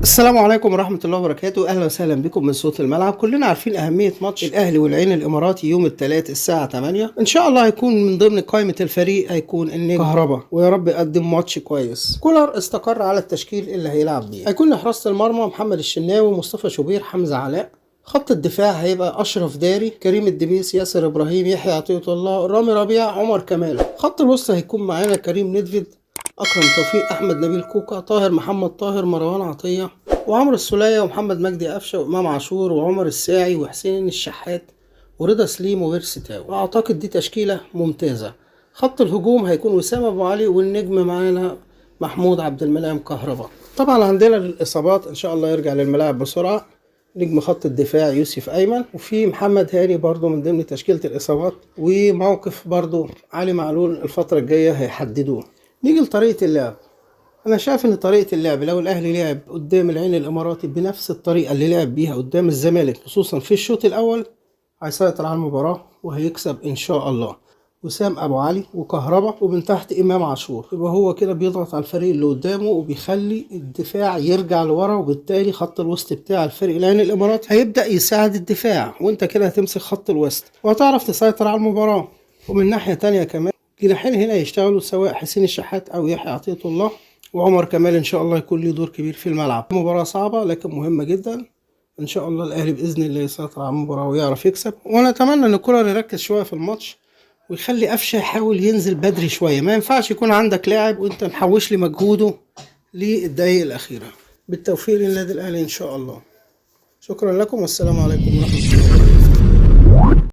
السلام عليكم ورحمة الله وبركاته. أهلا وسهلا بكم من صوت الملعب. كلنا عارفين أهمية ماتش الأهلي والعين الإماراتي يوم الثلاث الساعة 8. إن شاء الله هيكون من ضمن قائمة الفريق هيكون النجم كهربا، ويا رب يقدم ماتش كويس. كولر استقر على التشكيل اللي هيلعب بيه. هيكون لحراسة المرمى محمد الشناوي، مصطفى شوبير، حمزة علاء. خط الدفاع هيبقى أشرف داري، كريم الدبيس، ياسر إبراهيم، يحيى عطية الله، رامي ربيع، عمر كمال. خط الوسط هيكون معانا كريم ندفد، أكرم توفيق، أحمد نبيل كوكا، طاهر محمد طاهر، مروان عطية، وعمرو السولية، ومحمد مجدي قفشة، وإمام عاشور، وعمر الساعي، وحسين الشحات، ورضا سليم، وبيرسي تاو. وأعتقد دي تشكيلة ممتازة. خط الهجوم هيكون وسام أبو علي، والنجم معانا محمود عبد المنعم كهربا. طبعا عندنا الإصابات إن شاء الله يرجع للملاعب بسرعة. نجم خط الدفاع يوسف أيمن، وفي محمد هاني برضو من ضمن تشكيلة الإصابات، وموقف برضو علي معلول الفترة الجاية هيحددوه. نيجي لطريقة اللعب. أنا شايف إن طريقة اللعب لو الأهلي لعب قدام العين الإماراتي بنفس الطريقة اللي لعب بيها قدام الزمالك، خصوصا في الشوط الأول، هيسيطر على المباراة وهيكسب إن شاء الله. وسام أبو علي وكهربا، ومن تحت إمام عاشور، يبقى هو كده بيضغط على الفريق اللي قدامه وبيخلي الدفاع يرجع لورا، وبالتالي خط الوسط بتاع الفريق العين الإماراتي هيبدأ يساعد الدفاع، وأنت كده هتمسك خط الوسط وهتعرف تسيطر على المباراة. ومن ناحية تانية كمان جناحين هنا يشتغلوا، سواء حسين الشحات أو يحيى عطية الله، وعمر كمال إن شاء الله يكون له دور كبير في الملعب. مباراة صعبة لكن مهمة جدا. إن شاء الله الأهلي بإذن الله يسيطر على المباراة ويعرف يكسب. وأنا أتمنى إن كولر يركز شوية في الماتش، ويخلي قفشة يحاول ينزل بدري شوية. ما ينفعش يكون عندك لاعب وأنت محوش لي مجهوده للدقايق الأخيرة. بالتوفيق للنادي الأهلي إن شاء الله. شكرا لكم والسلام عليكم ورحمة الله.